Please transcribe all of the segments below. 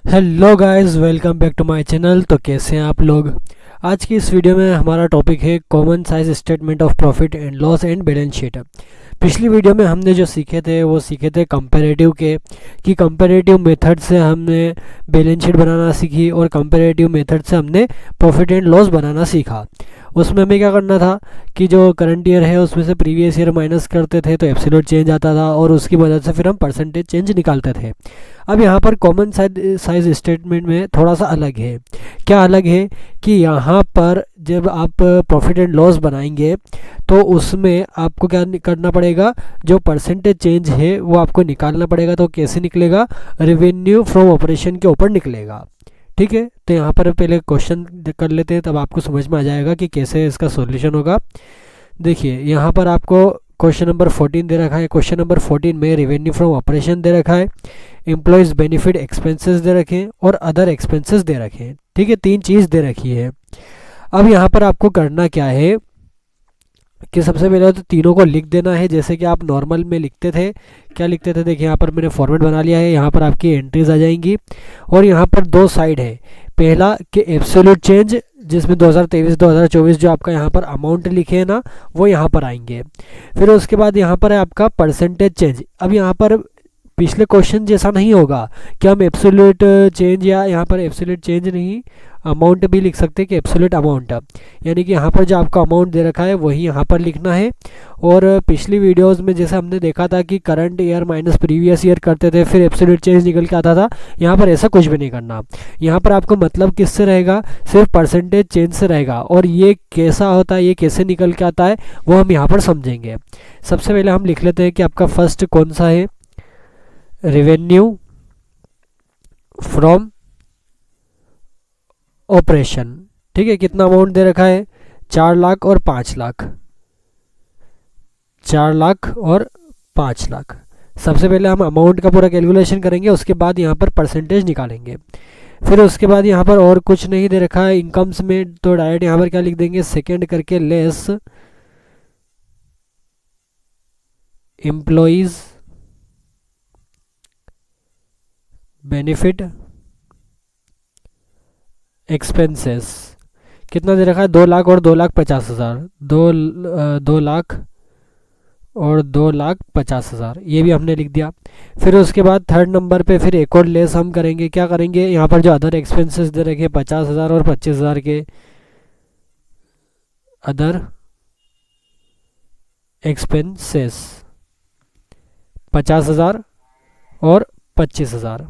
Hello guys, welcome back to my channel. तो कैसे हैं आप लोग। आज की इस वीडियो में हमारा टॉपिक है common size statement of profit and loss and balance sheet. पिछली वीडियो में हमने जो सीखे थे कंपैरेटिव के कि कंपैरेटिव मेथड से हमने बैलेंस शीट बनाना सीखी और कंपैरेटिव मेथड से हमने प्रॉफिट एंड लॉस बनाना सीखा। उसमें हमें क्या करना था कि जो करंट ईयर है उसमें से प्रीवियस ईयर माइनस करते थे तो एब्सोल्यूट चेंज आता था और उसकी मदद से फिर हम परसेंटेज चेंज निकालते थे। अब यहाँ पर कॉमन साइज स्टेटमेंट में थोड़ा सा अलग है। क्या अलग है कि यहाँ पर जब आप प्रॉफिट एंड लॉस बनाएंगे तो उसमें आपको क्या करना पड़ेगा, जो परसेंटेज चेंज है वो आपको निकालना पड़ेगा। तो कैसे निकलेगा, रेवेन्यू फ्रॉम ऑपरेशन के ऊपर निकलेगा। ठीक है, तो यहाँ पर पहले क्वेश्चन कर लेते हैं, तब आपको समझ में आ जाएगा कि कैसे इसका सॉल्यूशन होगा। देखिए यहाँ पर आपको क्वेश्चन नंबर 14 दे रखा है। क्वेश्चन नंबर 14 में रेवेन्यू फ्रॉम ऑपरेशन दे रखा है, एम्प्लॉयज़ बेनिफिट एक्सपेंसेस दे रखे हैं और अदर एक्सपेंसेस दे रखे हैं। ठीक है, तीन चीज़ दे रखी है। अब यहाँ पर आपको करना क्या है कि सबसे पहले तो तीनों को लिख देना है, जैसे कि आप नॉर्मल में लिखते थे। क्या लिखते थे, देखिए यहाँ पर मैंने फॉर्मेट बना लिया है। यहाँ पर आपकी एंट्रीज आ जाएंगी और यहाँ पर दो साइड है। पहला कि एब्सोल्यूट चेंज जिसमें 2023-2024 जो आपका यहाँ पर अमाउंट लिखे हैं ना, वो यहाँ पर आएंगे। फिर उसके बाद यहाँ पर है आपका परसेंटेज चेंज। अब यहाँ पर पिछले क्वेश्चन जैसा नहीं होगा कि हम एब्सोल्यूट चेंज या यहाँ पर एब्सोल्यूट चेंज नहीं, अमाउंट भी लिख सकते हैं कि एब्सोल्यूट अमाउंट, यानी कि यहाँ पर जो आपका अमाउंट दे रखा है वही यहाँ पर लिखना है। और पिछली वीडियोस में जैसे हमने देखा था कि current year minus previous year करते थे फिर एब्सोल्यूट चेंज निकल के आता था, यहाँ पर ऐसा कुछ भी नहीं करना। यहाँ पर आपको मतलब किससे रहेगा, सिर्फ परसेंटेज चेंज से रहेगा। और ये कैसा होता है, ये कैसे निकल के आता है, वो हम यहाँ पर समझेंगे। सबसे पहले हम लिख लेते हैं कि आपका फर्स्ट कौन सा है, रेवेन्यू फ्रॉम ऑपरेशन। ठीक है, कितना अमाउंट दे रखा है, 4 लाख और 5 लाख, 4 लाख और 5 लाख। सबसे पहले हम अमाउंट का पूरा कैलकुलेशन करेंगे, उसके बाद यहाँ पर परसेंटेज निकालेंगे। फिर उसके बाद यहाँ पर और कुछ नहीं दे रखा है इनकम्स में, तो डायरेक्ट यहाँ पर क्या लिख देंगे, सेकेंड करके लेस एम्प्लॉयज बेनिफिट एक्सपेंसेस। कितना दे रखा है, 2 लाख और 2,50,000, 2 लाख और 2,50,000, ये भी हमने लिख दिया। फिर उसके बाद थर्ड नंबर पे फिर एक और लेस हम करेंगे। क्या करेंगे, यहाँ पर जो अदर एक्सपेंसेस दे रखे 50,000 और 25,000 के अदर एक्सपेंसेस, 50,000 और 25,000।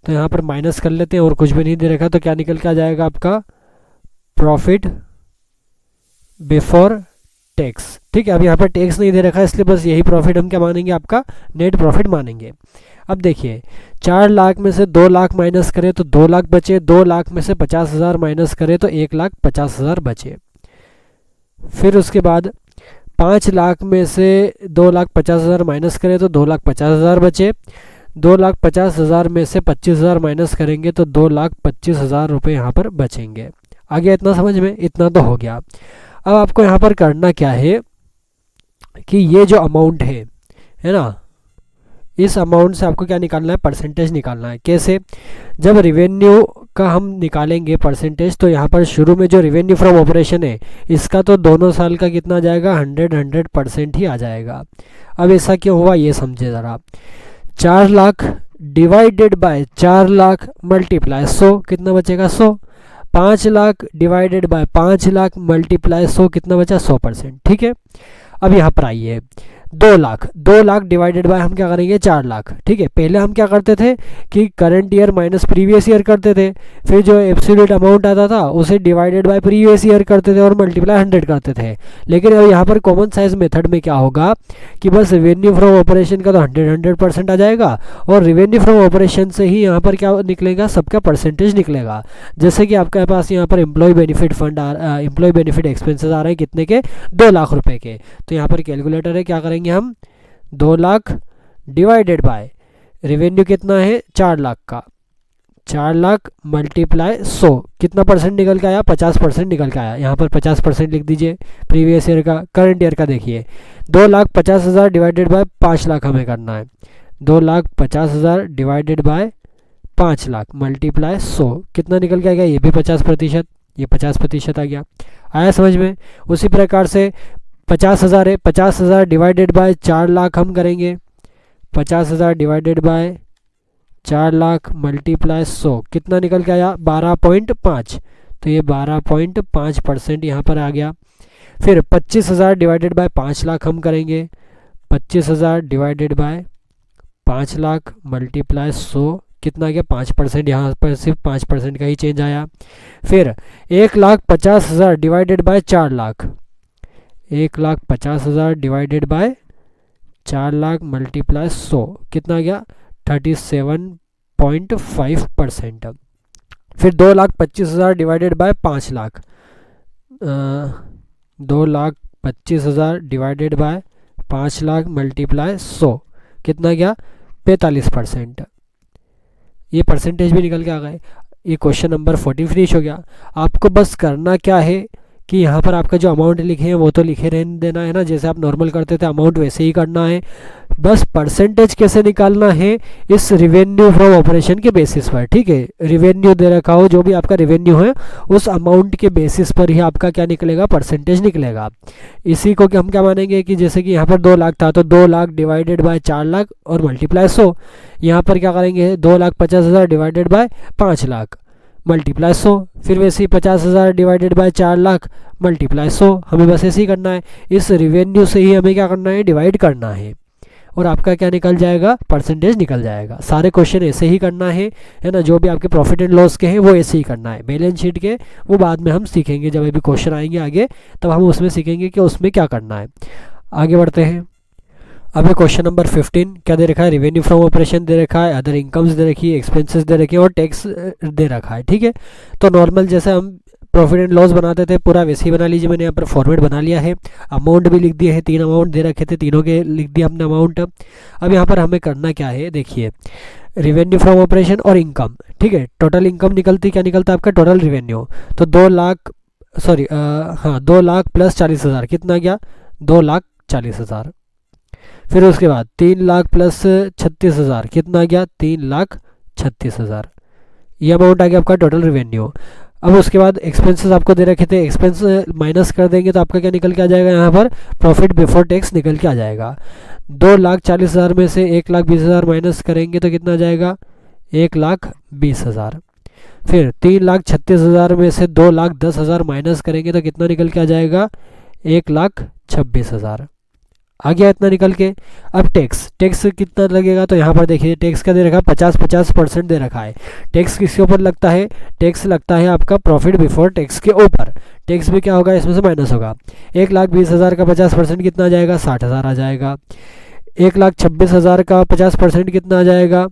तो यहाँ पर माइनस कर लेते हैं और कुछ भी नहीं दे रखा, तो क्या निकल के आ जाएगा आपका प्रॉफिट बिफोर टैक्स। ठीक है, अब यहाँ पर टैक्स नहीं दे रखा है इसलिए बस यही प्रॉफिट हम क्या मानेंगे, आपका नेट प्रॉफिट मानेंगे। अब देखिए 4 लाख में से 2 लाख माइनस करें तो 2 लाख बचे, 2 लाख में से 50,000 माइनस करें तो 1,50,000 बचे। फिर उसके बाद 5 लाख में से 2,50,000 माइनस करें तो 2,50,000 बचे। 2,50,000 में से 25,000 माइनस करेंगे तो 2,25,000 रुपये यहाँ पर बचेंगे। आगे इतना समझ में, इतना तो हो गया। अब आपको यहाँ पर करना क्या है कि ये जो अमाउंट है ना, इस अमाउंट से आपको क्या निकालना है, परसेंटेज निकालना है। कैसे, जब रेवेन्यू का हम निकालेंगे परसेंटेज तो यहाँ पर शुरू में जो रेवेन्यू फ्रॉम ऑपरेशन है इसका तो दोनों साल का कितना आ जाएगा, 100% ही आ जाएगा। अब ऐसा क्यों हुआ ये समझे ज़रा। 4 lakh divided by 4 lakh multiply 100, कितना बचेगा 100। 5 lakh divided by 5 lakh multiply 100, कितना बचा 100%। ठीक है, अब यहाँ पर आइए 2 लाख डिवाइडेड बाय हम क्या करेंगे, 4 लाख। ठीक है, पहले हम क्या करते थे कि current year minus previous year करते थे, फिर जो एब्सोल्यूट अमाउंट आता था उसे डिवाइडेड बाय प्रीवियस ईयर करते थे और मल्टीप्लाई 100 करते थे। लेकिन अब यहाँ पर कॉमन साइज मेथड में क्या होगा कि बस रेवेन्यू फ्रॉम ऑपरेशन का तो 100% आ जाएगा और रेवेन्यू फ्रॉम ऑपरेशन से ही यहाँ पर क्या निकलेगा, सबका परसेंटेज निकलेगा। जैसे कि आपके पास यहाँ पर employee benefit fund employee benefit expenses आ रहे हैं कितने के, 2 लाख रुपए के। तो यहाँ पर कैलकुलेटर है, क्या करेंगे हम, 2 लाख डिवाइडेड बाय रेवेन्यू कितना है 4 लाख का, 4 लाख मल्टीप्लाई 100, कितना परसेंट निकल के आया, 50% निकल के आया। यहाँ पर 50% लिख दीजिए प्रीवियस ईयर का। करंट ईयर का देखिए 2,50,000 डिवाइडेड बाय 5 लाख हमें करना है। 2,50,000 डिवाइडेड बाय 5 लाख मल्टीप्लाई 100 कितना निकल के आ गया, ये भी 50%, ये 50% आ गया। आया समझ में। उसी प्रकार से 50,000 है, 50,000 डिवाइडेड बाय 4 लाख हम करेंगे, 50,000 डिवाइडेड बाय 4 लाख मल्टीप्लाई 100 कितना निकल के आया, 12.5, तो ये 12.5% यहाँ पर आ गया। फिर 25,000 डिवाइडेड बाय 5 लाख हम करेंगे, 25,000 डिवाइडेड बाय 5 लाख मल्टीप्लाई 100 कितना गया, 5%, यहाँ पर सिर्फ 5% का ही चेंज आया। फिर 1,50,000 divided by 4 lakh, 1,50,000 divided by 4 lakh multiply 100 कितना गया, 37.5%। फिर 2,25,000 divided by 5 lakh, 2,25,000 divided by 5 lakh multiply 100 कितना गया, 45%। ये परसेंटेज भी निकल के आ गए। ये क्वेश्चन नंबर 14 फिनिश हो गया। आपको बस करना क्या है कि यहाँ पर आपका जो अमाउंट लिखे हैं वो तो लिखे रहने देना है ना, जैसे आप नॉर्मल करते थे अमाउंट वैसे ही करना है। बस परसेंटेज कैसे निकालना है, इस रिवेन्यू फ्रॉम ऑपरेशन के बेसिस पर, ठीक है। रिवेन्यू दे रखा हो, जो भी आपका रिवेन्यू है उस अमाउंट के बेसिस पर ही आपका क्या निकलेगा, परसेंटेज निकलेगा। इसी को कि हम क्या मानेंगे कि जैसे कि यहाँ पर 2 लाख था तो 2 लाख डिवाइडेड बाय 4 लाख और मल्टीप्लाई 100। यहाँ पर क्या करेंगे, 2,50,000 डिवाइडेड बाय 5 लाख मल्टीप्लाई 100। फिर वैसे ही 50,000 डिवाइडेड बाय 4 लाख मल्टीप्लाई 100। हमें बस ऐसे ही करना है, इस रिवेन्यू से ही हमें क्या करना है, डिवाइड करना है, और आपका क्या निकल जाएगा, परसेंटेज निकल जाएगा। सारे क्वेश्चन ऐसे ही करना है ना। जो भी आपके प्रॉफिट एंड लॉस के हैं वो ऐसे ही करना है। बैलेंस शीट के वो बाद में हम सीखेंगे, जब अभी क्वेश्चन आएंगे आगे तब हम उसमें सीखेंगे कि उसमें क्या करना है। आगे बढ़ते हैं। अब क्वेश्चन नंबर 15 क्या दे रखा है, रेवेन्यू फ्रॉम ऑपरेशन दे रखा है, अदर इनकम्स दे रखी है, एक्सपेंसेस दे रखे हैं और टैक्स दे रखा है, ठीक है। तो नॉर्मल जैसे हम प्रॉफिट एंड लॉस बनाते थे पूरा वैसे ही बना लीजिए। मैंने यहाँ पर फॉर्मेट बना लिया है, अमाउंट भी लिख दिए हैं, 3 अमाउंट दे रखे थे, तीनों के लिख दिया हमने अमाउंट। अब यहाँ पर हमें करना क्या है, देखिए रेवेन्यू फ्रॉम ऑपरेशन और इनकम, ठीक है। टोटल इनकम निकलती, क्या निकलता है आपका, टोटल रेवेन्यू। तो 2 लाख हाँ 2 लाख प्लस 40,000 कितना गया, 2,40,000। फिर उसके बाद 3 लाख प्लस 36,000 कितना गया, 3,36,000। ये अमाउंट आ गया आपका टोटल रेवेन्यू। अब उसके बाद एक्सपेंसेस आपको दे रखे थे, एक्सपेंस माइनस कर देंगे तो आपका क्या निकल के आ जाएगा, यहाँ पर प्रॉफिट बिफोर टैक्स निकल के आ जाएगा। 2,40,000 में से 1,20,000 माइनस करेंगे तो कितना आ जाएगा, 1,20,000। फिर 3,36,000 में से 2,10,000 माइनस करेंगे तो कितना निकल के आ जाएगा, 1,26,000। आ गया इतना निकल के। अब टैक्स कितना लगेगा, तो यहाँ पर देखिए टैक्स का दे रखा है 50% दे रखा है। टैक्स किसके ऊपर लगता है, टैक्स लगता है आपका प्रॉफिट बिफोर टैक्स के ऊपर। टैक्स भी क्या होगा, इसमें से माइनस होगा। 1,20,000 का 50% कितना आ जाएगा, 60,000 आ जाएगा। 1,26,000 का 50% कितना आ जाएगा,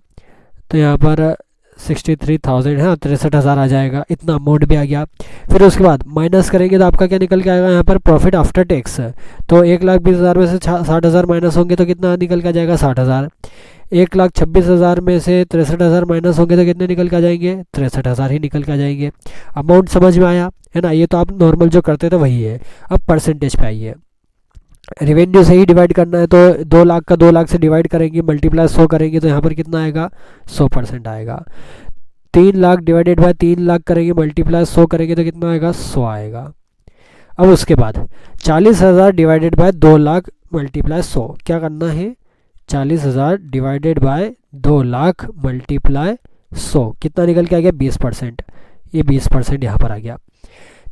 तो यहाँ पर 63,000 है, 63,000 आ जाएगा। इतना अमाउंट भी आ गया। फिर उसके बाद माइनस करेंगे तो आपका क्या निकल के आएगा, यहाँ पर प्रॉफिट आफ्टर टैक्स। तो 1,20,000 में से 60,000 माइनस होंगे तो कितना निकल के आ जाएगा, 60,000। 1,26,000 में से 63,000 माइनस होंगे तो कितने निकल के आ जाएंगे, 63,000 ही निकल के आ जाएंगे। अमाउंट समझ में आया है ना। ये तो आप नॉर्मल जो करते थे वही है। अब परसेंटेज पे आइए। रेवेन्यू से ही डिवाइड करना है तो 2 लाख का 2 लाख से डिवाइड करेंगे, मल्टीप्लाई 100 करेंगे तो यहाँ पर कितना आएगा, 100% आएगा। 3 लाख डिवाइडेड बाय 3 लाख करेंगे, मल्टीप्लाई 100 करेंगे तो कितना आएगा, 100 आएगा। अब उसके बाद 40,000 डिवाइडेड बाय 2 लाख मल्टीप्लाई 100 क्या करना है, 40,000 डिवाइडेड बाय 2 लाख मल्टीप्लाई 100 कितना निकल के आ गया, 20%। ये 20% यहाँ पर आ गया।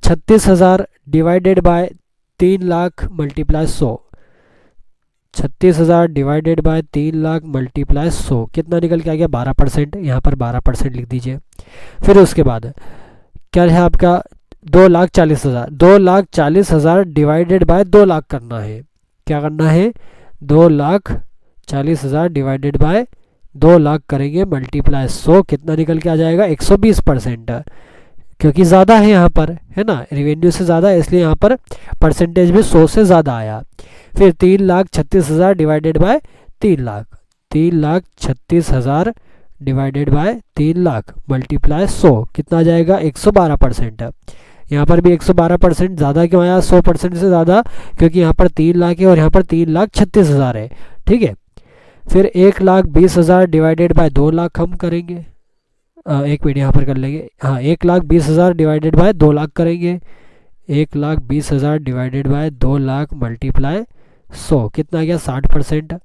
36,000 divided by 3 lakh multiply 100, 36,000 divided by 3 lakh multiply 100 कितना निकल के आ गया, 12%। यहाँ पर 12% लिख दीजिए। फिर उसके बाद क्या है आपका 2,40,000, 2,40,000 डिवाइडेड बाय 2 लाख करना है। क्या करना है, 2,40,000 डिवाइडेड बाय 2 लाख करेंगे, मल्टीप्लाई 100 कितना निकल के आ जाएगा, 120%। क्योंकि ज़्यादा है यहाँ पर, है ना, रेवेन्यू से ज़्यादा है इसलिए यहाँ पर परसेंटेज भी 100 से ज़्यादा आया। फिर 3,36,000 divided by 3 lakh, 3,36,000 divided by 3 lakh multiply 100 कितना आ जाएगा, 112%। यहाँ पर भी 112% ज़्यादा क्यों आया, 100% से ज़्यादा, क्योंकि यहाँ पर 3 लाख है और यहाँ पर 3,36,000 है, ठीक है। फिर 1,20,000 डिवाइडेड बाय 2 लाख हम करेंगे, एक मिनट यहाँ पर कर लेंगे। हाँ, 1,20,000 डिवाइडेड बाय 2 लाख करेंगे। 1,20,000 डिवाइडेड बाय 2 लाख मल्टीप्लाई 100 कितना आ गया 60%।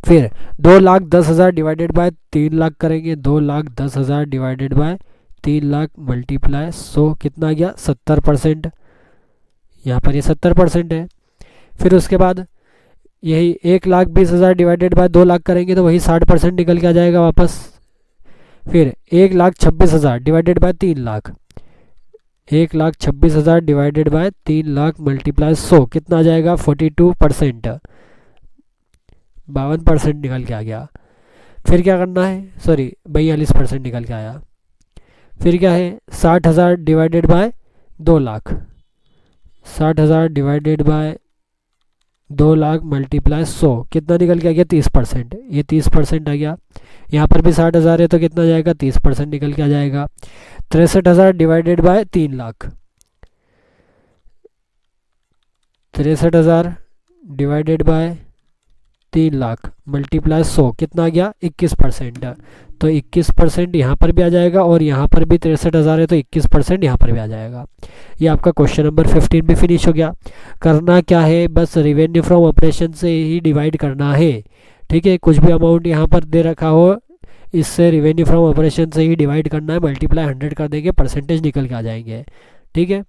फिर 2,10,000 डिवाइडेड बाय 3 लाख करेंगे। 2,10,000 डिवाइडेड बाय 3 लाख मल्टीप्लाई 100 कितना आ गया 70%। यहाँ पर ये 70% है। फिर उसके बाद यही 1,20,000 डिवाइडेड बाय 2 लाख करेंगे तो वही 60% निकल के आ जाएगा वापस। फिर 1,26,000 divided by 3 lakh, 1,26,000 divided by 3 lakh multiply 100 कितना आ जाएगा 42%, 52% निकल के आ गया। फिर क्या करना है, सॉरी 42% निकल के आया। फिर क्या है 60,000 divided by 2 lakh, 60,000 divided by 2 lakh multiply 100 कितना निकल के आ गया 30%, ये 30% आ गया। यहाँ पर भी 60,000 है तो कितना जाएगा 30% निकल के आ जाएगा। 63,000 divided by 3 lakh, 63,000 divided by 3 lakh multiply 100 कितना आ गया 21%। तो 21% यहाँ पर भी आ जाएगा और यहाँ पर भी 63,000 है तो 21% यहाँ पर भी आ जाएगा। ये आपका क्वेश्चन नंबर 15 भी फिनिश हो गया। करना क्या है, बस रिवेन्यू फ्रॉम ऑपरेशन से ही डिवाइड करना है। ठीक है, कुछ भी अमाउंट यहाँ पर दे रखा हो इससे रिवेन्यू फ्रॉम ऑपरेशन से ही डिवाइड करना है, मल्टीप्लाई 100 कर देंगे, परसेंटेज निकल के आ जाएंगे। ठीक है,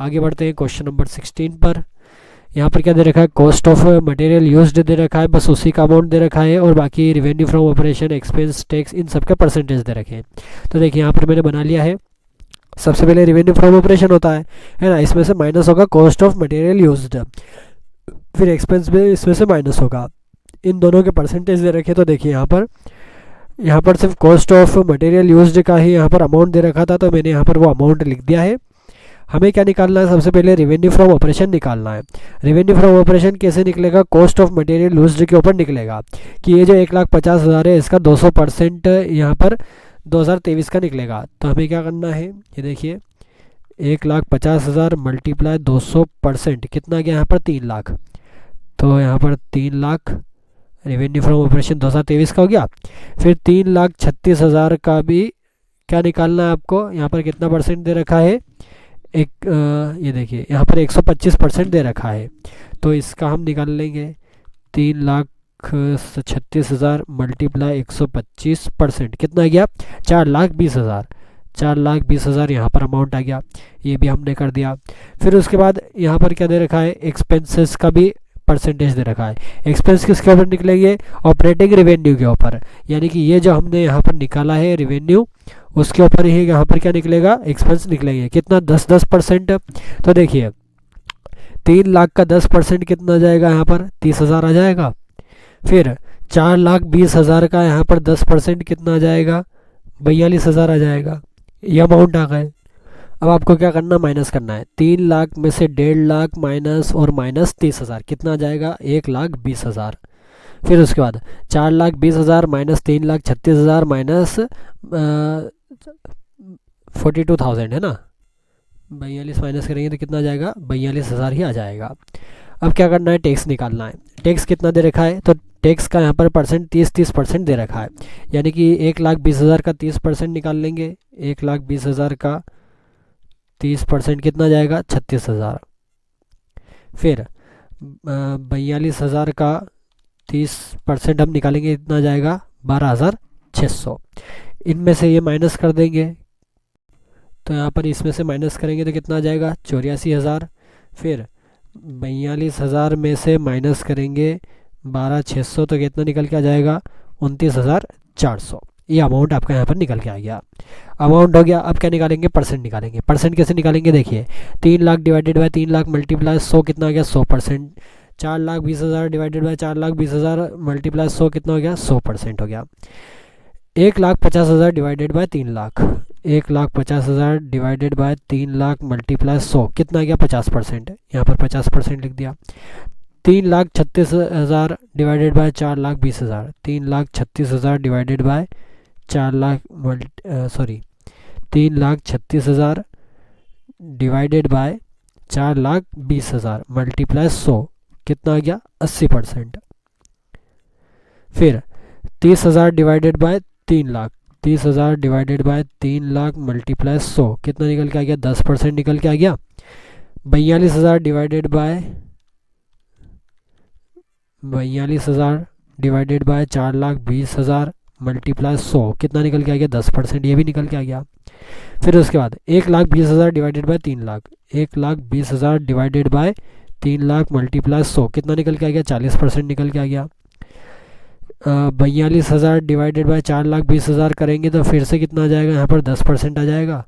आगे बढ़ते हैं क्वेश्चन नंबर 16 पर। यहाँ पर क्या दे रखा है, कॉस्ट ऑफ मटेरियल यूज्ड दे रखा है, बस उसी का अमाउंट दे रखा है और बाकी revenue from operation, expense, tax in सब का परसेंटेज दे रखे हैं। तो देखिए यहाँ पर मैंने बना लिया है। सबसे पहले रिवेन्यू फ्रॉम ऑपरेशन होता है ना, इसमें से माइनस होगा कॉस्ट ऑफ मटेरियल यूज्ड, फिर एक्सपेंस भी इसमें से माइनस होगा। इन दोनों के परसेंटेज दे रखे। तो देखिए यहाँ पर सिर्फ कॉस्ट ऑफ मटेरियल यूज्ड का ही यहाँ पर अमाउंट दे रखा था तो मैंने यहाँ पर वो अमाउंट लिख दिया है। हमें क्या निकालना है, सबसे पहले रेवेन्यू फ्रॉम ऑपरेशन निकालना है। रेवेन्यू फ्रॉम ऑपरेशन कैसे निकलेगा, कॉस्ट ऑफ मटेरियल यूज्ड के ऊपर निकलेगा कि ये जो 1,50,000 है इसका 200% यहाँ पर 2023 का निकलेगा। तो हमें क्या करना है, ये देखिए 1,50,000 मल्टीप्लाई 200% कितना गया यहाँ पर 3 लाख। तो यहाँ पर 3 लाख रेवेन्यू फ्रॉम ऑपरेशन 2023 का हो गया। फिर 3,36,000 का भी क्या निकालना है आपको, यहाँ पर कितना परसेंट दे रखा है, ये देखिए यहाँ पर 125% दे रखा है तो इसका हम निकाल लेंगे। 3,36,000 मल्टीप्लाई 125% कितना गया 4,20,000, 4,20,000 यहाँ पर अमाउंट आ गया, ये भी हमने कर दिया। फिर उसके बाद यहाँ पर क्या दे रखा है, एक्सपेंसेस का भी परसेंटेज दे रखा है। एक्सपेंस किसके ऊपर निकलेंगे, ऑपरेटिंग रेवेन्यू के ऊपर, यानी कि ये जो हमने यहाँ पर निकाला है रेवेन्यू उसके ऊपर ही यहाँ पर क्या निकलेगा, एक्सपेंस निकलेंगे। कितना 10% तो देखिए 3 लाख का 10% कितना जाएगा, यहाँ पर 30,000 आ जाएगा। फिर 4,20,000 का यहाँ पर 10% कितना आ जाएगा, 42,000 आ जाएगा। ये अमाउंट आ गए। अब आपको क्या करना, माइनस करना है। 3 लाख में से 1.5 लाख माइनस और माइनस 30,000 कितना आ जाएगा 1,20,000। फिर उसके बाद 4,20,000 माइनस 3,36,000 माइनस 42,000 है ना, 42 माइनस करेंगे तो कितना आ जाएगा 42,000 ही आ जाएगा। अब क्या करना है, टैक्स निकालना है। टैक्स कितना दे रखा है, तो टैक्स का यहाँ पर परसेंट 30% दे रखा है, यानी कि 1,20,000 का 30% निकाल लेंगे। 1,20,000 का 30% कितना जाएगा 36,000। फिर 42,000 का 30% हम निकालेंगे, इतना जाएगा 12,600। इनमें से ये माइनस कर देंगे तो यहाँ पर इसमें से माइनस करेंगे तो कितना आ जाएगा 84,000। फिर 42,000 में से माइनस करेंगे 12,600 तो कितना निकल के आ जाएगा 29,400। ये अमाउंट आपका यहाँ पर निकल के आ गया। अमाउंट हो गया। अब क्या निकालेंगे, परसेंट निकालेंगे। परसेंट कैसे निकालेंगे, देखिए 3 lakh divided by 3 lakh multiply 100 कितना आ गया 100%। 4,20,000 डिवाइडेड बाय 4,20,000 मल्टीप्लाई 100 कितना हो गया 100% हो गया। 1,50,000 divided by 3 lakh, 1,50,000 divided by 3 lakh multiply 100 कितना गया 50%, यहाँ पर 50% लिख दिया। 3,36,000 divided by 4,20,000, 3,36,000 divided by 3,36,000 divided by 4,20,000 multiply 100 कितना आ गया 80%। फिर 30,000 divided by 3 lakh, 36,000 divided by 3 lakh multiply 100 कितना निकल के आ गया? 10% निकल के आ गया। 42,000 डिवाइडेड बाय 4,20,000 मल्टीप्लाई 100 कितना निकल के आ गया? 10%, ये भी निकल के आ गया। फिर उसके बाद 1,20,000 divided by 3 lakh, 1,20,000 divided by 3 lakh multiply 100 कितना निकल के आ गया? 40% निकल के आ गया। 42,000 डिवाइडेड बाय 4,20,000 करेंगे तो फिर से कितना आ जाएगा? यहाँ पर 10% आ जाएगा।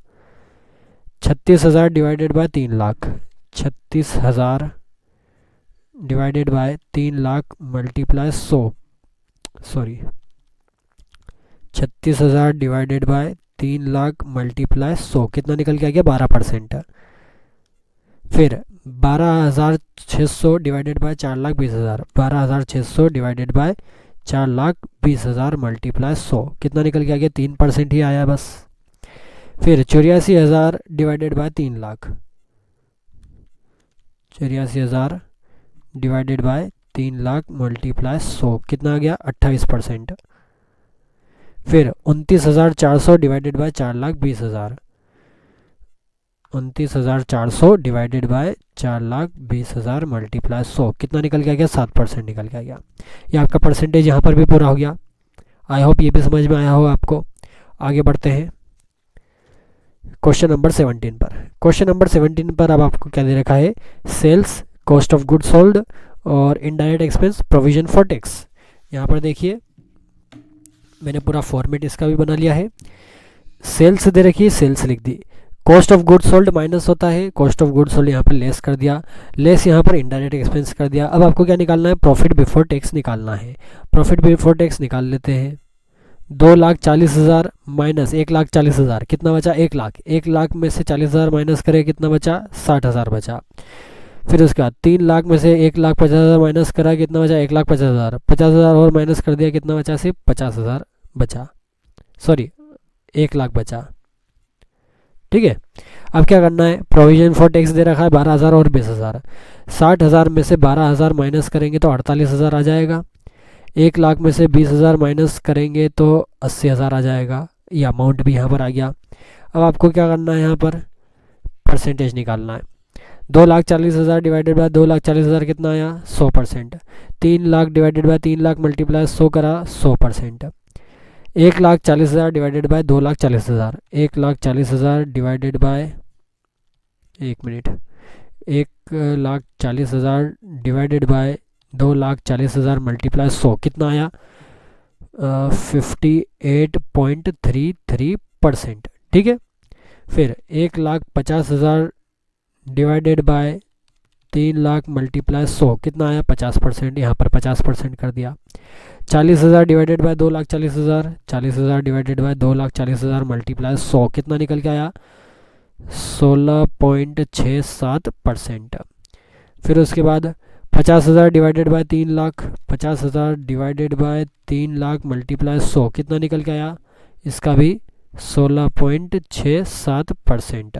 36,000 divided by 3 lakh, 36,000 divided by 3 lakh multiply 100 36,000 divided by 3 lakh multiply 100 कितना निकल के आ गया? 12%। फिर 12,600 divided by 4,20,000, 12,600 divided by 4,20,000 multiply 100 कितना निकल के आ गया? 3% ही आया बस। फिर 84,000 divided by 3 lakh, 84,000 divided by 3 lakh multiply 100 कितना आ गया? 28%। फिर 29,400 divided by 4,20,000, 29,400 divided by 4,20,000 multiply 100 कितना निकल के आ गया? 7% निकल के आ गया। ये आपका परसेंटेज यहाँ पर भी पूरा हो गया। आई होप ये भी समझ में आया हो आपको। आगे बढ़ते हैं क्वेश्चन नंबर 17 पर। क्वेश्चन नंबर 17 पर अब आपको क्या दे रखा है? Sales, cost of good sold और indirect expense, provision for tax. यहाँ पर देखिए मैंने पूरा फॉर्मेट इसका भी बना लिया है। सेल्स दे रखी है, सेल्स लिख दी। Cost of good sold minus होता है, कॉस्ट ऑफ गुड सोल्ड यहाँ पर लेस कर दिया, लेस यहाँ पर इनडायरेक्ट एक्सपेंस कर दिया। अब आपको क्या निकालना है? प्रॉफिट बिफोर टैक्स निकालना है। प्रॉफिट बिफोर टैक्स निकाल लेते हैं। 2,40,000 माइनस 1,40,000 कितना बचा? 1 लाख। 1 लाख में से 40,000 माइनस करें कितना बचा? 60,000 बचा। फिर उसके बाद 3 लाख में से 1,50,000 माइनस करा कितना बचा? 1,50,000। 50,000 और माइनस कर दिया कितना बचा? सिर्फ 50,000 बचा, 1 लाख बचा। ठीक है। अब क्या करना है? प्रोविजन फॉर टैक्स दे रखा है 12,000 और 20,000। 60,000 में से 12,000 माइनस करेंगे तो 48,000 आ जाएगा। 1 लाख में से 20,000 माइनस करेंगे तो 80,000 आ जाएगा। ये अमाउंट भी यहाँ पर आ गया। अब आपको क्या करना है? यहाँ पर परसेंटेज निकालना है। 2,40,000 डिवाइडेड बाय 2,40,000 कितना आया? 100%। 3 lakh divided by 3 lakh multiply 100 करा 100%। 1,40,000 divided by 2,40,000, 1,40,000 divided by 1,40,000 divided by 2,40,000 multiply 100 कितना आया? 58.33%। ठीक है। फिर 1,50,000 डिवाइडेड बाय 3 लाख मल्टीप्लाई 100 कितना आया? 50%। यहाँ पर 50% कर दिया। 40,000 divided by 2,40,000, 40,000 divided by 2,40,000 multiply 100 कितना निकल के आया? 16.67%। फिर उसके बाद 50,000 divided by 3 lakh, 50,000 divided by 3 lakh multiply 100 कितना निकल के आया? इसका भी 16.67%।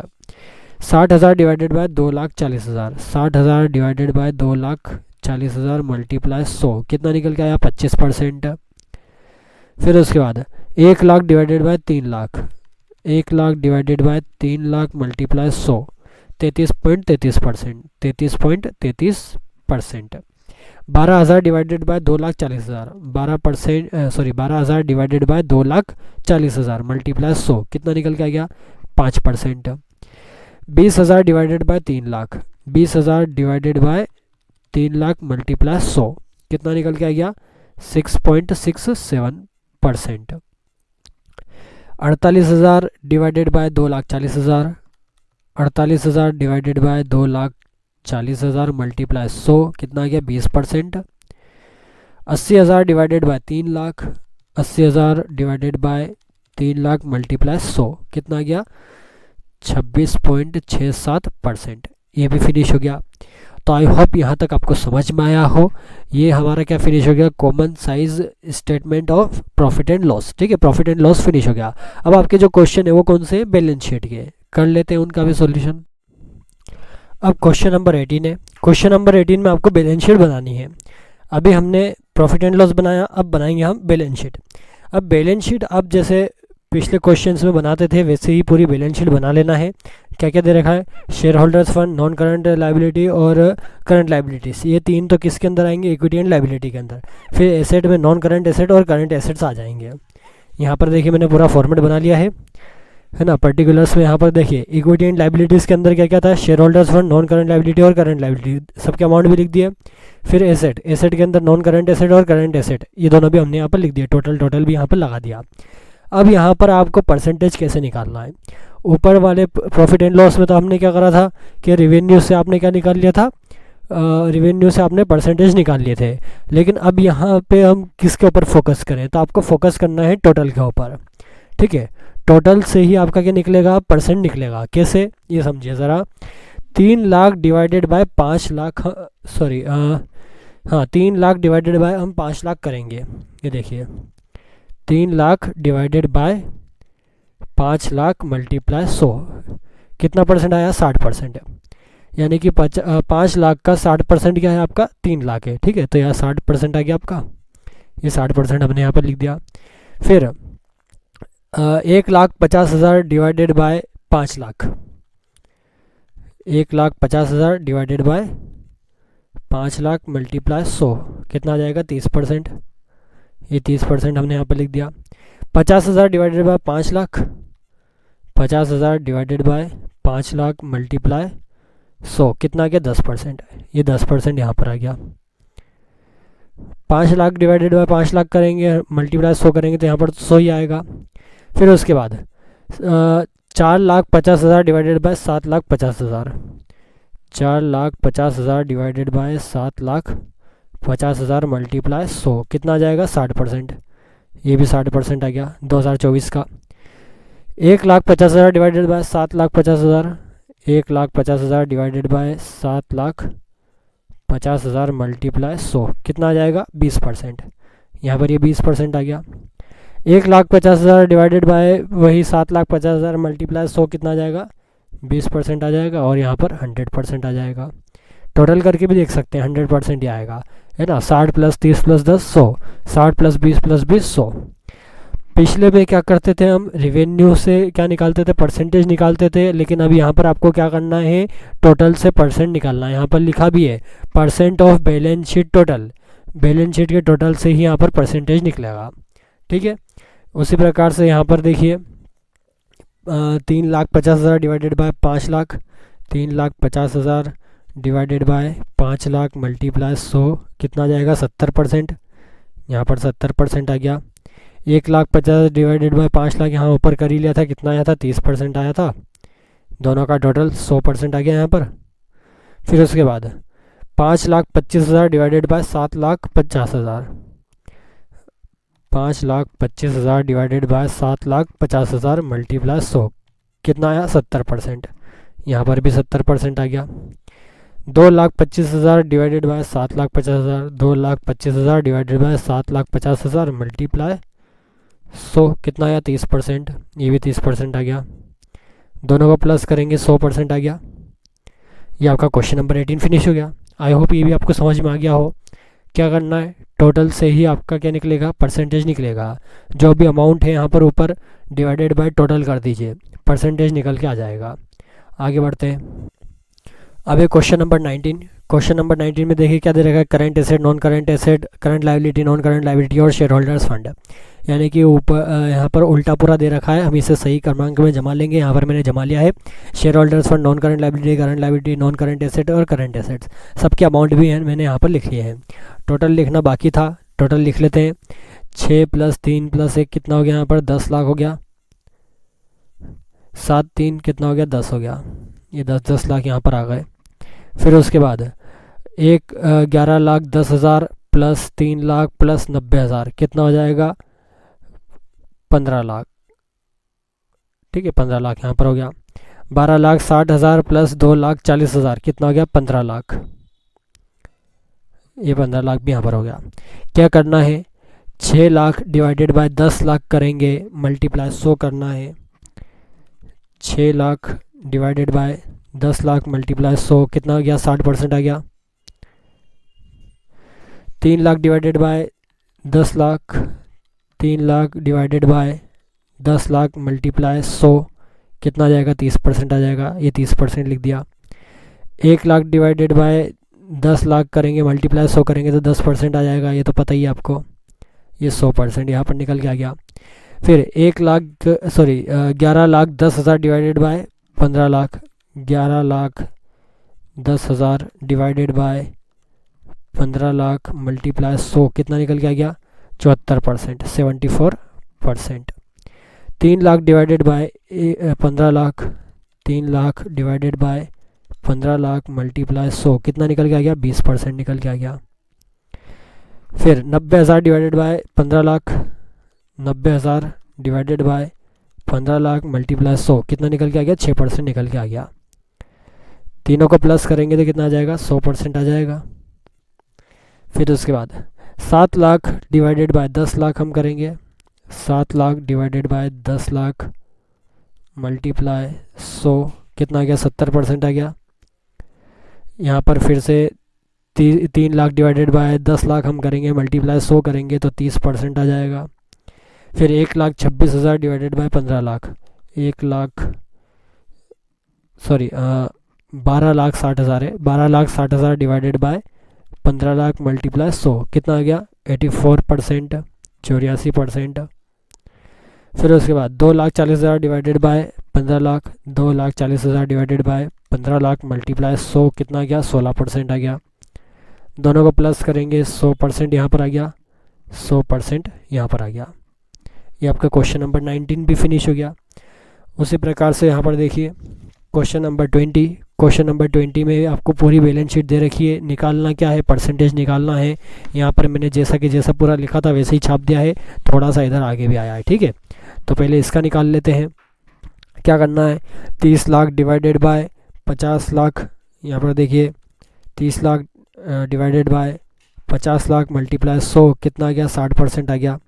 60,000 divided by 2,40,000, 60,000 divided by 2,40,000 multiply 100 कितना निकल के आया? 25%। फिर उसके बाद 1 lakh divided by 3 lakh, 1 lakh divided by 3 lakh multiply 100 33.33%, 33.33%। 12,000 divided by 2,40,000, 12,000 divided by 2,40,000 multiply 100 कितना निकल के आ गया? 5%। 20,000 divided by 3 lakh, 20,000 divided by 3 lakh multiply 100 कितना निकल के आ गया? 6.67%। 48,000 divided by 2,40,000, 48,000 divided by 2,40,000 multiply 100 कितना आ गया? 20%। 80,000 divided by 3 lakh, 80,000 divided by 3 lakh multiply 100 कितना आ गया? 26.67%। ये भी फिनिश हो गया। तो आई होप यहाँ तक आपको समझ में आया हो। ये हमारा क्या फिनिश हो गया? Common size statement of profit and loss. ठीक है, प्रॉफिट एंड लॉस फिनिश हो गया। अब आपके जो क्वेश्चन है वो कौन से? बैलेंस शीट के। कर लेते हैं उनका भी सॉल्यूशन। अब क्वेश्चन नंबर 18 है। क्वेश्चन नंबर 18 में आपको बैलेंस शीट बनानी है। अभी हमने प्रॉफिट एंड लॉस बनाया, अब बनाएंगे हम बैलेंस शीट। अब बैलेंस शीट आप जैसे पिछले क्वेश्चंस में बनाते थे वैसे ही पूरी बैलेंस शीट बना लेना है। क्या क्या दे रखा है, share holders fund, non current liability और करंट लाइबिलिटीज़, ये तीन तो किसके अंदर आएंगे, इक्विटी एंड लाइबिलिटी के अंदर। फिर एसेट में नॉन करंट एसेट और करंट एसेट्स आ जाएंगे। यहाँ पर देखिए मैंने पूरा फॉर्मेट बना लिया है ना। पर्टिकुलर्स में यहाँ पर देखिए इक्विटी एंड लाइबिलिटीज़ के अंदर क्या क्या था, share holders fund, non current liability और करंट लाइबिलिटी, सबके अमाउंट भी लिख दिए। फिर एसेट, एसेट के अंदर नॉन करंट एसेट और करंट एसेट, ये दोनों भी हमने यहाँ पर लिख दिए। टोटल भी यहाँ पर लगा दिया। अब यहाँ पर आपको परसेंटेज कैसे निकालना है। ऊपर वाले प्रॉफिट एंड लॉस में तो हमने क्या करा था कि रेवेन्यू से आपने क्या निकाल लिया था, रेवेन्यू से आपने परसेंटेज निकाल लिए थे। लेकिन अब यहाँ पे हम किसके ऊपर फोकस करें, तो आपको फोकस करना है टोटल के ऊपर। ठीक है, टोटल से ही आपका क्या निकलेगा, परसेंट निकलेगा। कैसे, ये समझिए ज़रा। 3 lakh divided by 5 lakh, sorry हाँ 3 लाख डिवाइडेड बाय हम 5 लाख करेंगे। ये देखिए 3 lakh divided by 5 lakh multiply 100, कितना परसेंट आया, 60%। यानी कि 5 लाख का 60% क्या है आपका, 3 लाख है। ठीक है, तो यहाँ 60% आ गया आपका, ये 60% हमने यहाँ पर लिख दिया। फिर 1,50,000 divided by 5 lakh, 1,50,000 divided by 5 lakh multiply 100, कितना आ जाएगा, 30%। ये 30% हमने यहाँ पर लिख दिया। 50,000 divided by 5 lakh, 50,000 divided by 5 lakh multiply 100, कितना आ गया, 10%। ये 10% यहाँ पर आ गया। 5 लाख डिवाइडेड बाय 5 लाख करेंगे, मल्टीप्लाई 100 करेंगे तो यहाँ पर 100 ही आएगा। फिर उसके बाद 4,50,000 divided by 7,50,000, 4,50,000 divided by 7,50,000 multiply 100, कितना आ जाएगा, 60%। ये भी 60% आ गया 2024 का। 1,50,000 divided by 7,50,000, 1,50,000 divided by 7,50,000 multiply 100, कितना आ जाएगा, 20%। यहाँ पर ये 20% आ गया। 1,50,000 डिवाइडेड बाय वही 7,50,000 मल्टीप्लाई 100, कितना आ जाएगा, 20% आ जाएगा। और यहाँ पर 100% आ जाएगा। टोटल करके भी देख सकते हैं 100% ही आएगा, है ना। 60 + 30 + 10 100, 60 + 20 + 20 100। पिछले में क्या करते थे हम, रेवेन्यू से क्या निकालते थे, परसेंटेज निकालते थे। लेकिन अब यहाँ पर आपको क्या करना है, टोटल से परसेंट निकालना है। यहाँ पर लिखा भी है percent of balance sheet total, balance sheet के टोटल से ही यहाँ पर परसेंटेज निकलेगा। ठीक है, उसी प्रकार से यहाँ पर देखिए 3,50,000 divided by 5 lakh, 3,50,000 divided by 5 lakh multiply 100, कितना आ जाएगा, 70%। यहाँ पर 70% आ गया। 1,50,000 डिवाइडेड बाय 5 लाख यहाँ ऊपर कर ही लिया था, कितना आया था, 30% आया था। दोनों का टोटल 100% आ गया यहाँ पर। फिर उसके बाद 5,25,000 divided by 7,50,000, 5,25,000 divided by 7,50,000 multiply 100, कितना आया, 70%। यहाँ पर भी 70% आ गया। 2,25,000 divided by 7,50,000, 2,25,000 divided by 7,50,000 multiply 100, कितना आया, 30%। ये भी 30% आ गया। दोनों को प्लस करेंगे 100% आ गया। ये आपका क्वेश्चन नंबर 18 फिनिश हो गया। आई होप ये भी आपको समझ में आ गया हो। क्या करना है, टोटल से ही आपका क्या निकलेगा, परसेंटेज निकलेगा। जो भी अमाउंट है यहाँ पर ऊपर डिवाइडेड बाय टोटल कर दीजिए, परसेंटेज निकल के आ जाएगा। आगे बढ़ते हैं। अब ये क्वेश्चन नंबर 19, क्वेश्चन नंबर 19 में देखिए क्या दे रखा है, current asset, non current asset, current liability, non current liability और शेयर होल्डर्स फंड। यानी कि ऊपर यहाँ पर उल्टा पूरा दे रखा है, हम इसे सही क्रमांक में जमा लेंगे। यहाँ पर मैंने जमा लिया है share holders fund, non current liability, non current asset और करंट एसेट्स, सबके अमाउंट भी हैं मैंने यहाँ पर लिख लिए हैं। टोटल लिखना बाकी था, टोटल लिख लेते हैं। 6 + 3 + 1 कितना हो गया, यहाँ पर 10 लाख हो गया। 7 3 कितना हो गया, 10 हो गया। ये 10 लाख यहाँ पर आ गए। फिर उसके बाद 11,10,000 + 3 लाख + 90,000 कितना हो जाएगा, 15 लाख। ठीक है, 15 लाख यहाँ पर हो गया। 12,60,000 + 2,40,000 कितना हो गया, 15 लाख। ये 15 लाख भी यहाँ पर हो गया। क्या करना है, 6 लाख डिवाइडेड बाय 10 लाख करेंगे, मल्टीप्लाई 100 करना है। 6 lakh divided by 10 lakh multiply 100 कितना आ गया, 60% आ गया। 3 lakh divided by 10 lakh, 3 lakh divided by 10 lakh multiply 100 कितना आ जाएगा, 30% आ जाएगा। ये 30% लिख दिया। 1 लाख डिवाइडेड बाय 10 लाख करेंगे, मल्टीप्लाई 100 करेंगे तो 10% आ जाएगा, ये तो पता ही है आपको। ये 100% यहाँ पर निकल के आ गया। फिर 11 lakh 10,000 divided by 15 lakh, 11 lakh 10,000 divided by 15 lakh multiply 100 कितना निकल के आ गया, 74%, 74%। 3 lakh divided by 15 lakh, 3 lakh divided by 15 lakh multiply 100 कितना निकल के आ गया, 20% निकल के आ गया। फिर 90,000 divided by 15 lakh, 90,000 divided by 15 lakh multiply 100 कितना निकल के आ गया, 6% निकल के आ गया। तीनों को प्लस करेंगे तो कितना आ जाएगा, 100% आ जाएगा। फिर उसके बाद 7 लाख डिवाइडेड बाय 10 लाख हम करेंगे, 7 lakh divided by 10 lakh multiply 100 कितना आ गया, 70% आ गया। यहाँ पर फिर से 3 लाख डिवाइडेड बाय 10 लाख हम करेंगे, मल्टीप्लाई 100 करेंगे तो 30% आ जाएगा। फिर 1,26,000 डिवाइडेड बाय 15 लाख, 12,60,000 है, 12,60,000 डिवाइडेड बाय 15 लाख मल्टीप्लाई 100 कितना आ गया, 84%, 84%। फिर उसके बाद 2,40,000 divided by 15 lakh, 2,40,000 divided by 15 lakh multiply 100 कितना आ गया, 16% आ गया। दोनों को प्लस करेंगे, 100% यहाँ पर आ गया, 100% यहाँ पर आ गया। ये आपका क्वेश्चन नंबर 19 भी फिनिश हो गया। उसी प्रकार से यहाँ पर देखिए क्वेश्चन नंबर 20। क्वेश्चन नंबर 20 में आपको पूरी बैलेंस शीट दे रखी है, निकालना क्या है, परसेंटेज निकालना है। यहाँ पर मैंने जैसा पूरा लिखा था वैसे ही छाप दिया है, थोड़ा सा इधर आगे भी आया है, ठीक है। तो पहले इसका निकाल लेते हैं। क्या करना है, 30 लाख डिवाइडेड बाय 50 लाख, यहाँ पर देखिए 30 lakh divided by 50 lakh multiply 100 कितना आ गया, 60% आ गया।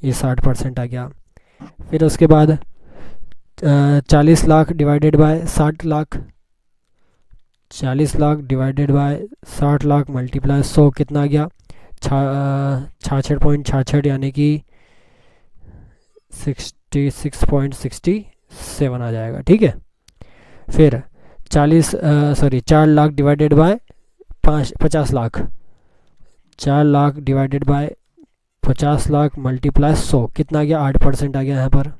ये 60% आ गया। फिर उसके बाद 40 lakh divided by 60 lakh, 40 lakh divided by 60 lakh multiply 100 कितना आ गया, 66.66 यानी कि 66.67 आ जाएगा, ठीक है। फिर 4 lakh divided by 50 lakh, 4 lakh divided by 50 lakh multiply 100 कितना आ गया, 8% आ गया यहाँ पर।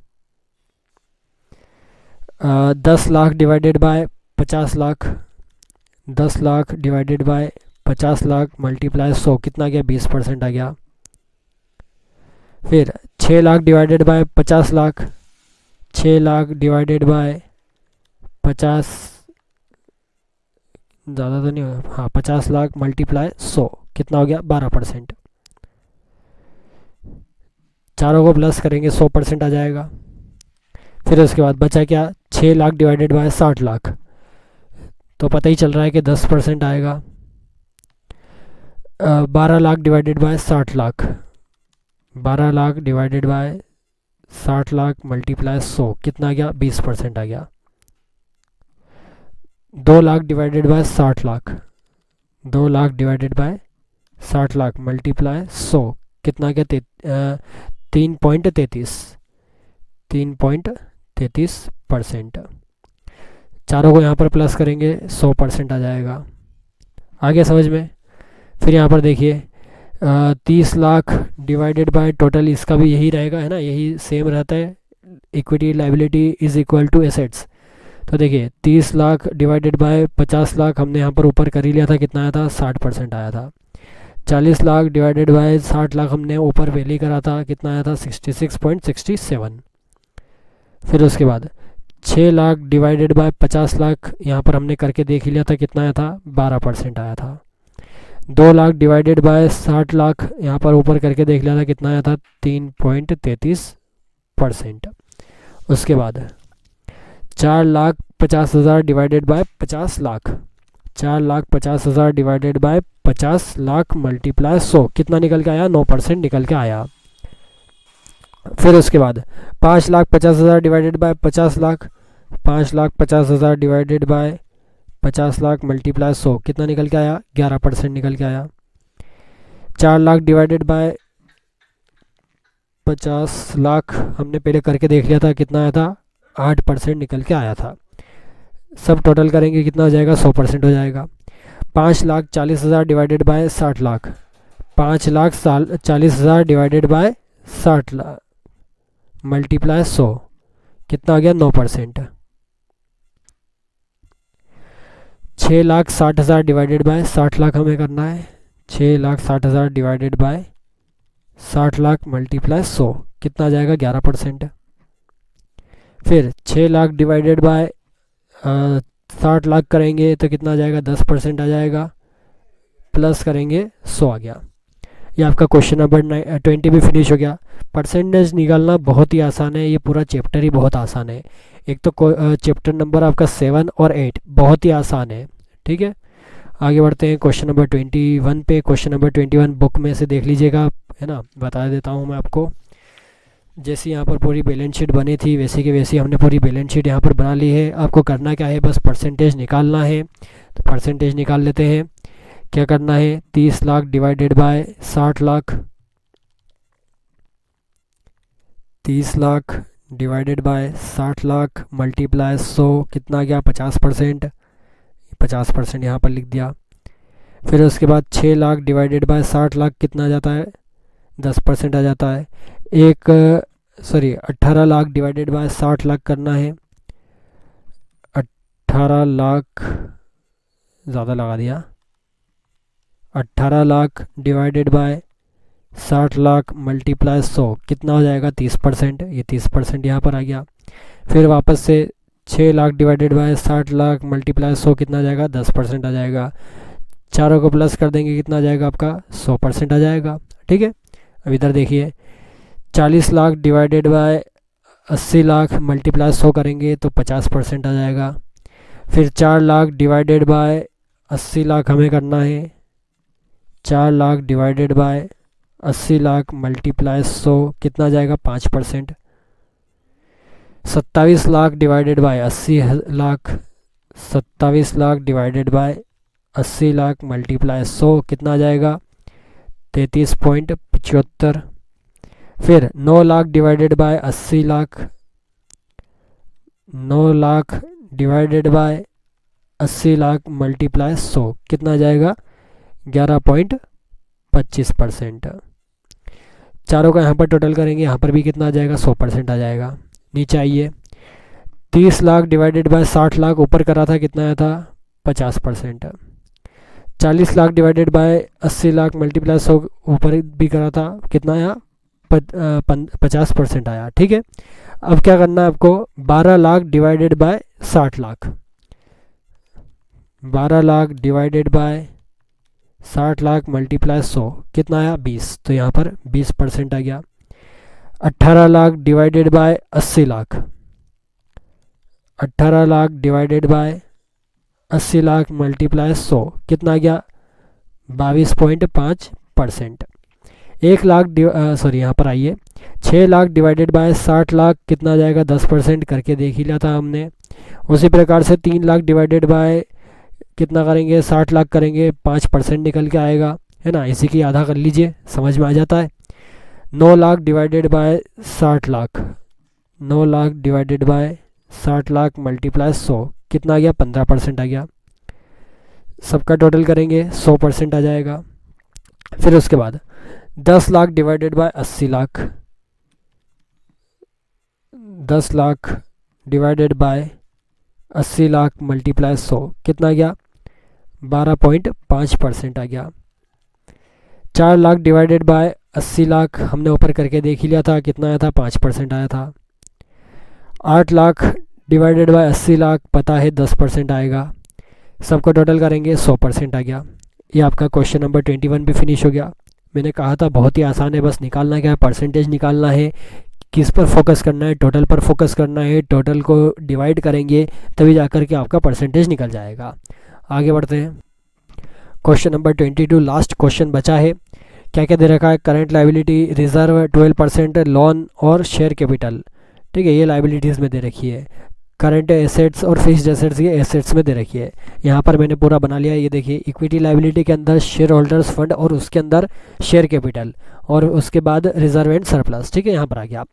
10 lakh divided by 50 lakh, 10 lakh divided by 50 lakh multiply 100 कितना आ गया, 20% आ गया। फिर 6 lakh divided by 50 lakh, 6 lakh divided by 50, ज़्यादा तो नहीं होगा, हाँ 50 लाख मल्टीप्लाई 100 कितना हो गया, 12%। चारों को प्लस करेंगे 100% आ जाएगा। फिर उसके बाद बचा क्या, 6 लाख डिवाइडेड बाय 60 लाख, तो पता ही चल रहा है कि 10% आएगा। 12 lakh divided by 60 lakh, 12 lakh divided by 60 lakh multiply 100 कितना आ गया, 20% आ गया। 2 lakh divided by 60 lakh, 2 lakh divided by 60 lakh multiply 100 कितना आ गया, 3.33%। चारों को यहाँ पर प्लस करेंगे 100% आ जाएगा। आगे समझ में। फिर यहाँ पर देखिए 30 लाख डिवाइडेड बाय टोटल, इसका भी यही रहेगा, है ना, यही सेम रहता है। Equity liability is equal to assets. तो देखिए 30 लाख डिवाइडेड बाय 50 लाख हमने यहाँ पर ऊपर कर ही लिया था, कितना आया था, 60% आया था। 40 लाख डिवाइडेड बाय 60 लाख हमने ऊपर वैली करा था, कितना आया था, 66.67। फिर उसके बाद 6 लाख डिवाइडेड बाय 50 लाख यहाँ पर हमने करके देख ही लिया था, कितना आया था, 12% आया था। 2 लाख डिवाइडेड बाय 60 लाख यहाँ पर ऊपर करके देख लिया था, कितना आया था, 3.33%। उसके बाद 4,50,000 divided by 50 lakh, 4,50,000 divided by 50 lakh multiply 100 कितना निकल के आया, 9% निकल के आया। फिर उसके बाद 5,50,000 divided by 50 lakh, 5,50,000 divided by 50 lakh multiply 100 कितना निकल के आया, 11% निकल के आया। 4 लाख डिवाइडेड बाय 50 लाख हमने पहले करके देख लिया था, कितना आया था, 8% निकल के आया था। सब टोटल करेंगे कितना हो जाएगा, 100% हो जाएगा। 5,40,000 divided by 60 lakh, 5,40,000 divided by 60 lakh multiply 100, कितना आ गया, 9%। 6,60,000 डिवाइडेड बाय 60 लाख हमें करना है, 6,60,000 डिवाइडेड बाय 60 लाख मल्टीप्लाई 100, कितना आ जाएगा, 11%। फिर 6 लाख डिवाइडेड बाय 60 लाख करेंगे तो कितना आ जाएगा, 10% आ जाएगा, प्लस करेंगे 100 आ गया। ये आपका क्वेश्चन नंबर 20 भी फिनिश हो गया। परसेंटेज निकालना बहुत ही आसान है, ये पूरा चैप्टर ही बहुत आसान है। एक तो चैप्टर नंबर आपका 7 और 8 बहुत ही आसान है, ठीक है। आगे बढ़ते हैं क्वेश्चन नंबर 21 पे। क्वेश्चन नंबर 21 बुक में से देख लीजिएगा, है ना, बता देता हूँ मैं आपको। जैसे यहाँ पर पूरी बैलेंस शीट बनी थी वैसे की वैसी हमने पूरी बैलेंस शीट यहाँ पर बना ली है। आपको करना क्या है, बस परसेंटेज निकालना है। तो परसेंटेज निकाल लेते हैं। क्या करना है, 30 lakh divided by 60 lakh, 30 lakh divided by 60 lakh multiply 100, कितना गया, 50%। 50% यहाँ पर लिख दिया। फिर उसके बाद 6 लाख डिवाइडेड बाय 60 लाख कितना आ जाता है, 10% आ जाता है। 18 लाख डिवाइडेड बाय 60 लाख करना है, 18 लाख ज़्यादा लगा दिया, 18 lakh divided by 60 lakh multiply 100, कितना हो जाएगा, 30%। ये 30% यहाँ पर आ गया। फिर वापस से 6 lakh divided by 60 lakh multiply 100, कितना आ जाएगा, 10% आ जाएगा। चारों को प्लस कर देंगे, कितना आ जाएगा आपका, 100% आ जाएगा, ठीक है। अब इधर देखिए, 40 lakh divided by 80 lakh multiply 100 करेंगे तो 50% आ जाएगा। फिर 4 लाख डिवाइडेड बाय 80 लाख हमें करना है, 4 lakh divided by 80 lakh multiply 100, कितना आ जाएगा, 5%। 27 lakh divided by 80 lakh, 27 lakh divided by 80 lakh multiply 100, कितना आ जाएगा, 33.75। फिर 9 lakh divided by 80 lakh, 9 lakh divided by 80 lakh multiply 100, कितना आ जाएगा, 11.25%। चारों का यहाँ पर टोटल करेंगे, यहाँ पर भी कितना आ जाएगा, 100% आ जाएगा। नीचे आइए, 30 लाख डिवाइडेड बाय 60 लाख ऊपर करा था, कितना आया था, 50%। 40 lakh divided by 80 lakh multiply 100 ऊपर भी करा था, कितना आया, 50% आया, ठीक है। अब क्या करना है आपको, 12 lakh divided by 60 lakh, 12 lakh divided by 60 lakh multiply 100, कितना आया, 20। तो यहाँ पर 20% आ गया। 18 lakh divided by 80 lakh, 18 lakh divided by 80 lakh multiply 100, कितना आ गया, 22.5%। 1 लाख यहाँ पर आइए, 6 लाख डिवाइडेड बाय 60 लाख कितना आ जाएगा, 10% करके देख ही लिया था हमने। उसी प्रकार से 3 लाख डिवाइडेड बाय कितना करेंगे, 60 लाख करेंगे, 5% निकल के आएगा, है ना। इसी की आधा कर लीजिए, समझ में आ जाता है। 9 lakh divided by 60 lakh, 9 lakh divided by 60 lakh multiply 100, कितना आ गया, 15% आ गया। सबका टोटल करेंगे, 100% आ जाएगा। फिर उसके बाद 10 lakh divided by 80 lakh, 10 lakh divided by 80 lakh multiply 100, कितना आ गया, 12.5% आ गया। 4 लाख डिवाइडेड बाय 80 लाख हमने ऊपर करके देख ही लिया था, कितना आया था, 5% आया था। 8 लाख डिवाइडेड बाय 80 लाख पता है 10% आएगा। सबको टोटल करेंगे, 100% आ गया। ये आपका क्वेश्चन नंबर 21 भी फिनिश हो गया। मैंने कहा था बहुत ही आसान है, बस निकालना क्या है, परसेंटेज निकालना है। किस पर फोकस करना है, टोटल पर फोकस करना है। टोटल को डिवाइड करेंगे तभी जाकर के आपका परसेंटेज निकल जाएगा। आगे बढ़ते हैं, क्वेश्चन नंबर 22 लास्ट क्वेश्चन बचा है। क्या क्या दे रखा है, करंट लाइबिलिटी, रिजर्व 12%, लोन और शेयर कैपिटल, ठीक है। ये लाइबिलिटीज़ में दे रखी है। करंट एसेट्स और फिक्स्ड एसेट्स ये एसेट्स में दे रखी है। यहाँ पर मैंने पूरा बना लिया। ये देखिए इक्विटी लाइबिलिटी के अंदर शेयर होल्डर्स फंड और उसके अंदर शेयर कैपिटल और उसके बाद रिजर्व एंड सरप्लस। ठीक है, यहाँ पर आ गया।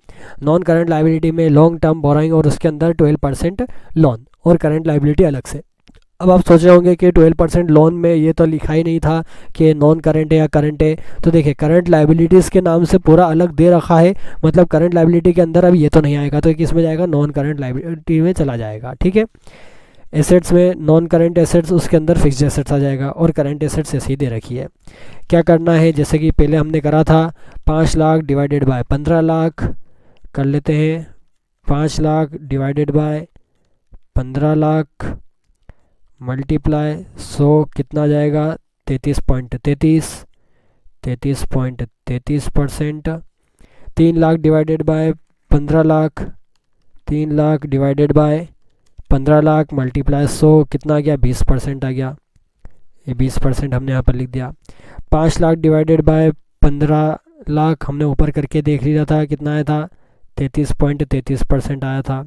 नॉन करंट लाइबिलिटी में लॉन्ग टर्म बोरोइंग और उसके अंदर 12% लोन और करंट लाइबिलिटी अलग से। अब आप सोच रहे होंगे कि 12% लोन में ये तो लिखा ही नहीं था कि नॉन करंट है या करंट है। तो देखिए करंट लाइबिलिटीज़ के नाम से पूरा अलग दे रखा है, मतलब करंट लाइबिलिटी के अंदर अब ये तो नहीं आएगा, तो किस में जाएगा, नॉन करंट लाइबिलिटी में चला जाएगा। ठीक है, एसेट्स में नॉन करंट एसेट्स, उसके अंदर फिक्स्ड एसेट्स आ जाएगा और करंट एसेट्स ऐसी दे रखी है। क्या करना है, जैसे कि पहले हमने करा था 5 लाख डिवाइडेड बाय 15 लाख कर लेते हैं। 5 lakh divided by 15 lakh multiply 100 कितना जाएगा, 33.33%। 3 lakh divided by 15 lakh, 3 lakh divided by 15 lakh multiply 100 कितना आ गया, 20% आ गया। ये 20% हमने यहाँ पर लिख दिया। 5 लाख डिवाइडेड बाय 15 लाख हमने ऊपर करके देख लिया था, कितना आया था, 33.33% आया था।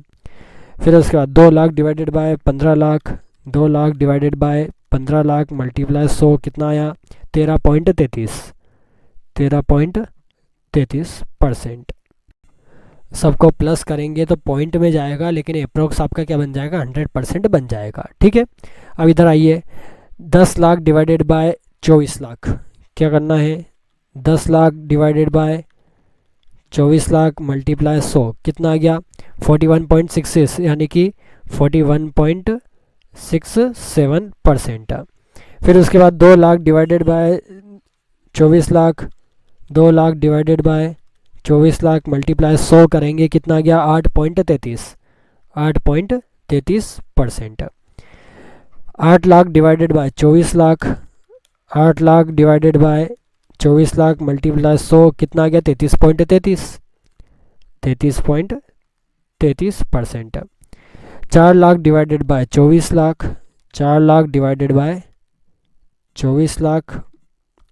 फिर उसके बाद 2 lakh divided by 15 lakh, 2 lakh divided by 15 lakh multiply 100 कितना आया, 13.33%। सबको प्लस करेंगे तो पॉइंट में जाएगा, लेकिन अप्रोक्स आपका क्या बन जाएगा, 100% बन जाएगा। ठीक है, अब इधर आइए, 10 लाख डिवाइडेड बाय 24 लाख क्या करना है, 10 lakh divided by 24 lakh multiply 100 कितना आ गया, 41.66 यानी कि 41.67%। फिर उसके बाद 2 lakh divided by 24 lakh, 2 lakh divided by 24 lakh multiply 100 करेंगे, कितना आ गया, 8.33%। 8 lakh divided by 24 lakh, 8 lakh divided by 24 lakh multiply 100 कितना आ गया, 33.33%। 4 lakh divided by 24 lakh, 4 lakh divided by 24 lakh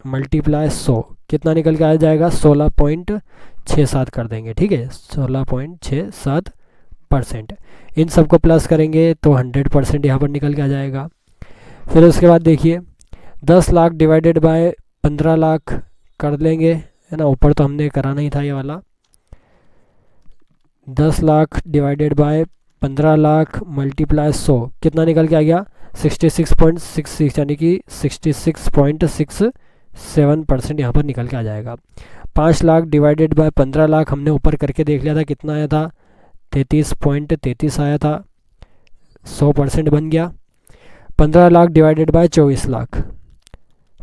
multiply 100 कितना निकल के आ जाएगा, 16.67 कर देंगे। ठीक है, 16.67%। इन सबको प्लस करेंगे तो 100% यहाँ पर निकल के आ जाएगा। फिर उसके बाद देखिए 10 लाख डिवाइडेड बाय 15 लाख कर लेंगे, है ना, ऊपर तो हमने कराना ही था ये वाला। 10 lakh divided by 15 lakh multiply 100 कितना निकल के आ गया, 66.66 यानी कि 66.67% यहाँ पर निकल के आ जाएगा। 5 लाख डिवाइडेड बाय 15 लाख हमने ऊपर करके देख लिया था, कितना आया था, 33.33 आया था, 100% बन गया। 15 lakh divided by 24 lakh,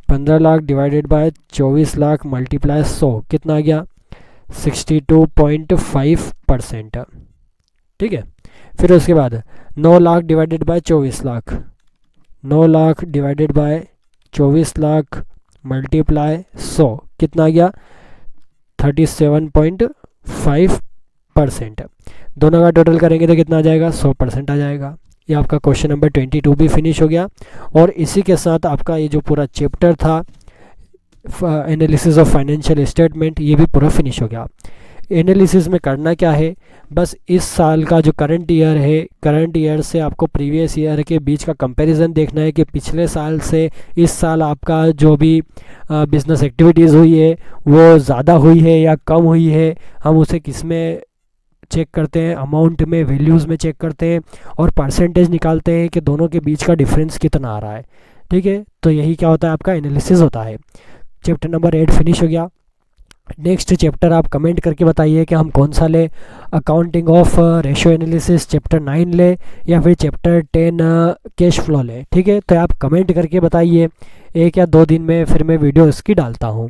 15 lakh divided by 24 lakh multiply 100 कितना आ गया, 62.5%। ठीक है, फिर उसके बाद 9 lakh divided by 24 lakh, 9 lakh divided by 24 lakh multiply 100 कितना आ गया, 37.5%। दोनों का टोटल करेंगे तो कितना आ जाएगा, 100% आ जाएगा। ये आपका क्वेश्चन नंबर 22 भी फिनिश हो गया। और इसी के साथ आपका ये जो पूरा चैप्टर था एनालिसिस ऑफ फाइनेंशियल स्टेटमेंट, ये भी पूरा फिनिश हो गया। एनालिसिस में करना क्या है, बस इस साल का जो करंट ईयर है, करंट ईयर से आपको प्रीवियस ईयर के बीच का कंपैरिजन देखना है कि पिछले साल से इस साल आपका जो भी बिजनेस एक्टिविटीज़ हुई है वो ज़्यादा हुई है या कम हुई है। हम उसे किस में चेक करते हैं, अमाउंट में, वैल्यूज़ में चेक करते हैं और परसेंटेज निकालते हैं कि दोनों के बीच का डिफरेंस कितना आ रहा है। ठीक है, तो यही क्या होता है, आपका एनालिसिस होता है। चैप्टर नंबर 8 फिनिश हो गया। नेक्स्ट चैप्टर आप कमेंट करके बताइए कि हम कौन सा ले, accounting of ratio analysis chapter 9 ले या फिर चैप्टर 10 कैश फ्लो ले। ठीक है, तो आप कमेंट करके बताइए, 1 या 2 दिन में फिर मैं वीडियो इसकी डालता हूँ।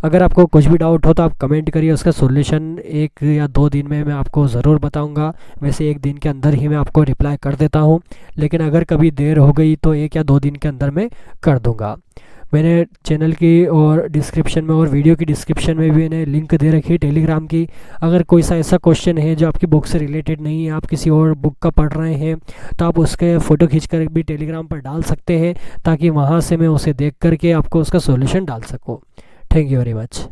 अगर आपको कुछ भी डाउट हो तो आप कमेंट करिए, उसका सॉल्यूशन 1 या 2 दिन में मैं आपको ज़रूर बताऊंगा। वैसे 1 दिन के अंदर ही मैं आपको रिप्लाई कर देता हूं, लेकिन अगर कभी देर हो गई तो 1 या 2 दिन के अंदर मैं कर दूंगा। मैंने चैनल की और डिस्क्रिप्शन में और वीडियो की डिस्क्रिप्शन में भी मैंने लिंक दे रखी है टेलीग्राम की। अगर कोई सा ऐसा क्वेश्चन है जो आपकी बुक से रिलेटेड नहीं है, आप किसी और बुक का पढ़ रहे हैं, तो आप उसके फ़ोटो खींचकर भी टेलीग्राम पर डाल सकते हैं, ताकि वहाँ से मैं उसे देख करके आपको उसका सॉल्यूशन डाल सकूँ। Thank you very much.